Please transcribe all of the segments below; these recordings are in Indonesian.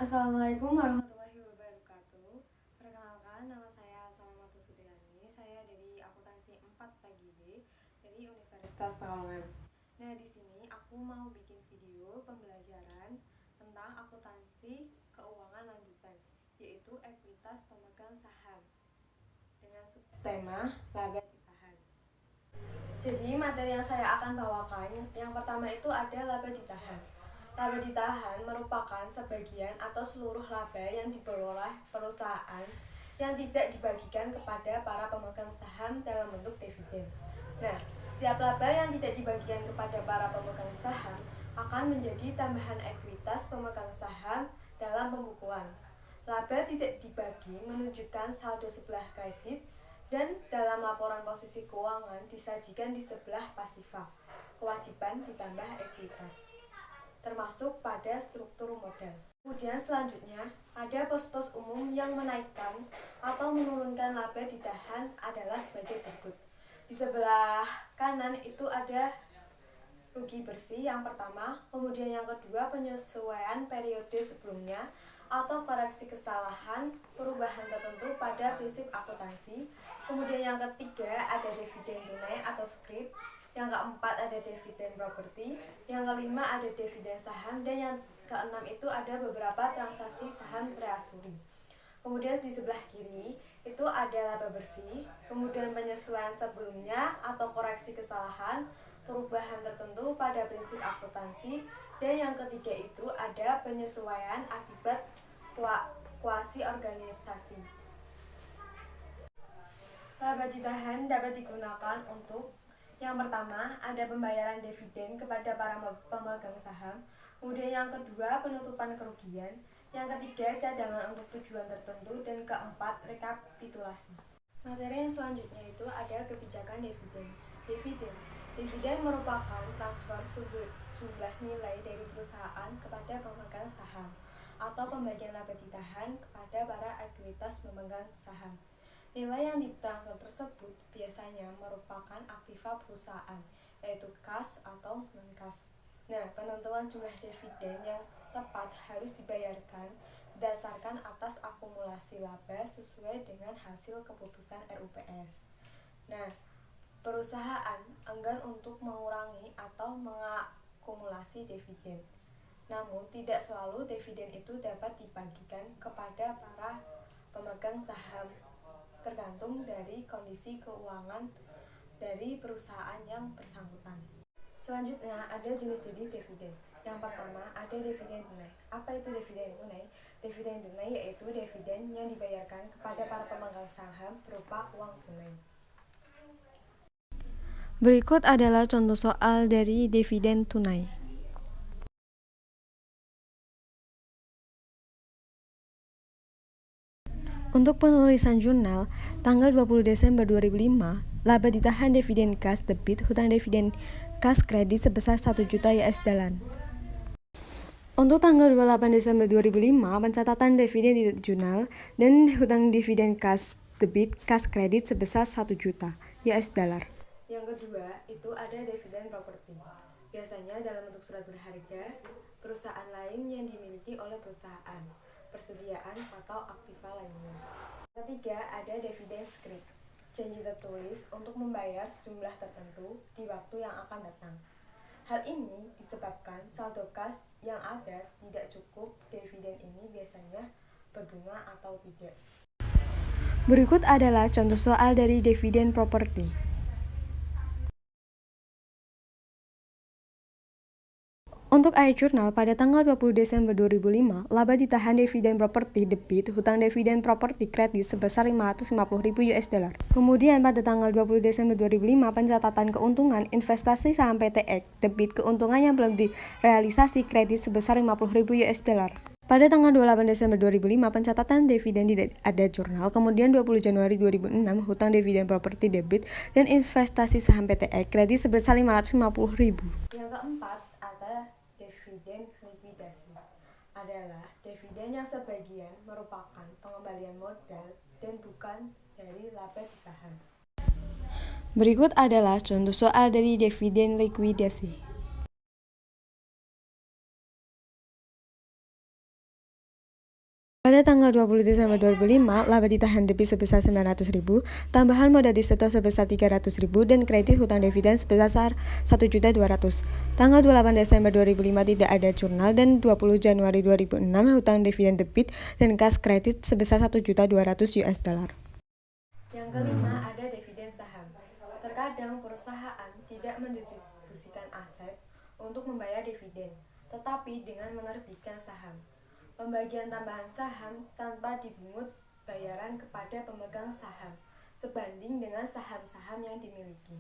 Assalamualaikum warahmatullahi wabarakatuh. Perkenalkan, nama saya Salamatul Fitriani. Saya dari akuntansi 4 pagi B dari Universitas Pekalongan. Nah, di sini aku mau bikin video pembelajaran tentang akuntansi keuangan lanjutan, yaitu ekuitas pemegang saham dengan subtema laba ditahan. Jadi materi yang saya akan bawakan, yang pertama itu ada laba ditahan. Laba ditahan merupakan sebagian atau seluruh laba yang dikelola perusahaan yang tidak dibagikan kepada para pemegang saham dalam bentuk dividen. Nah, setiap laba yang tidak dibagikan kepada para pemegang saham akan menjadi tambahan ekuitas pemegang saham dalam pembukuan. Laba tidak dibagi menunjukkan saldo sebelah kredit dan dalam laporan posisi keuangan disajikan di sebelah pasifa, kewajiban ditambah ekuitas, termasuk pada struktur modal. Kemudian selanjutnya ada pos-pos umum yang menaikkan atau menurunkan laba ditahan adalah sebagai berikut. Di sebelah kanan itu ada rugi bersih yang pertama, kemudian yang kedua penyesuaian periode sebelumnya atau koreksi kesalahan perubahan tertentu pada prinsip akuntansi. Kemudian yang ketiga ada dividen tunai atau scrip. Yang keempat ada dividen properti, yang kelima ada dividen saham, dan yang keenam itu ada beberapa transaksi saham treasury. Kemudian di sebelah kiri itu ada laba bersih, kemudian penyesuaian sebelumnya atau koreksi kesalahan, perubahan tertentu pada prinsip akuntansi, dan yang ketiga itu ada penyesuaian akibat kuasi organisasi. Laba ditahan dapat digunakan untuk yang pertama, ada pembayaran dividen kepada para pemegang saham. Kemudian yang kedua, penutupan kerugian. Yang ketiga, cadangan untuk tujuan tertentu. Dan keempat, rekapitulasi. Materi yang selanjutnya itu ada kebijakan dividen. Dividen merupakan transfer jumlah nilai dari perusahaan kepada pemegang saham atau pembagian laba ditahan kepada para ekuitas pemegang saham. Nilai yang ditransfer tersebut biasanya merupakan aktiva perusahaan, yaitu kas atau non-kas. Nah, penentuan jumlah dividen yang tepat harus dibayarkan berdasarkan atas akumulasi laba sesuai dengan hasil keputusan RUPS. Nah, perusahaan enggan untuk mengurangi atau mengakumulasi dividen. Namun, tidak selalu dividen itu dapat dibagikan kepada para pemegang saham, tergantung dari kondisi keuangan dari perusahaan yang bersangkutan. Selanjutnya ada jenis-jenis dividen. Yang pertama ada dividen tunai. Apa itu dividen tunai? Dividen tunai yaitu dividen yang dibayarkan kepada para pemegang saham berupa uang tunai. Berikut adalah contoh soal dari dividen tunai. Untuk penulisan jurnal, tanggal 20 Desember 2005, laba ditahan dividen kas debit hutang dividen kas kredit sebesar 1 juta USD. Untuk tanggal 28 Desember 2005, pencatatan dividen di jurnal dan hutang dividen kas debit kas kredit sebesar 1 juta USD. Yang kedua, itu ada dividen properti. Biasanya dalam bentuk surat berharga, perusahaan lain yang dimiliki oleh perusahaan, persediaan atau aktiva lainnya. Ketiga, ada dividen scrip, janji tertulis untuk membayar sejumlah tertentu di waktu yang akan datang. Hal ini disebabkan saldo kas yang ada tidak cukup. Dividen ini biasanya berbunga atau tidak. Berikut adalah contoh soal dari dividen properti. Untuk jurnal pada tanggal 20 Desember 2005, laba ditahan dividen properti debit hutang dividen properti kredit sebesar 550.000 USD. Kemudian pada tanggal 20 Desember 2005, pencatatan keuntungan investasi saham PTX debit keuntungan yang belum direalisasi kredit sebesar 50.000 USD. Pada tanggal 28 Desember 2005, pencatatan dividen tidak ada jurnal. Kemudian 20 Januari 2006, hutang dividen properti debit dan investasi saham PTX kredit sebesar 550.000. Yang keempat ada dividen likuidasi. Adalah dividen yang sebagian merupakan pengembalian modal dan bukan dari laba ditahan. Berikut adalah contoh soal dari dividen likuidasi. Pada tanggal 20 Desember 2005, laba ditahan debit sebesar 900.000, tambahan modal disetor sebesar 300.000, dan kredit hutang dividen sebesar 1.200.000. Tanggal 28 Desember 2005 tidak ada jurnal, dan 20 Januari 2006 hutang dividen debit dan kas kredit sebesar 1.200.000 US dollar. Yang kelima ada dividen saham. Terkadang perusahaan tidak mendistribusikan aset untuk membayar dividen, tetapi dengan menerbitkan saham. Pembagian tambahan saham tanpa dipungut bayaran kepada pemegang saham sebanding dengan saham-saham yang dimiliki.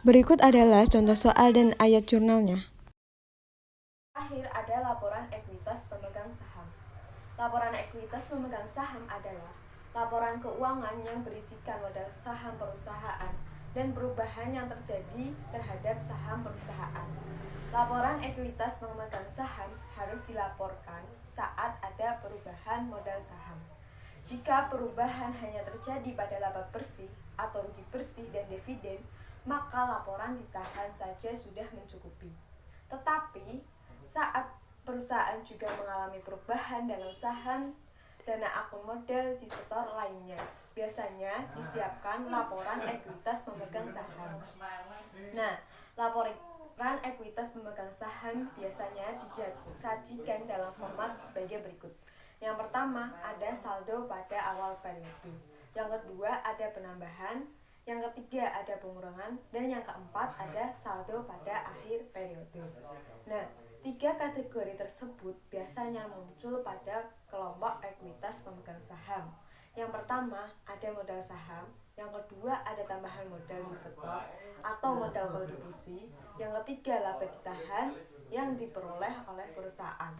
Berikut adalah contoh soal dan ayat jurnalnya. Akhir ada laporan ekuitas pemegang saham. Laporan ekuitas pemegang saham adalah laporan keuangan yang berisikan modal saham perusahaan dan perubahan yang terjadi terhadap saham perusahaan. Laporan ekuitas pemegang saham harus dilaporkan saat ada perubahan modal saham. Jika perubahan hanya terjadi pada laba bersih atau rugi bersih dan dividen, maka laporan ditahan saja sudah mencukupi. Tetapi, saat perusahaan juga mengalami perubahan dalam saham, dana akun modal disetor lainnya, biasanya disiapkan laporan ekuitas pemegang saham. Nah, laporan ekuitas pemegang saham biasanya disajikan dalam format sebagai berikut. Yang pertama, ada saldo pada awal periode. Yang kedua, ada penambahan. Yang ketiga, ada pengurangan. Dan yang keempat, ada saldo pada akhir periode. Nah, tiga kategori tersebut biasanya muncul pada kelompok ekuitas pemegang saham. Yang pertama, ada modal saham. Yang kedua, ada tambahan modal disetor atau modal kontribusi. Yang ketiga, laba ditahan yang diperoleh oleh perusahaan.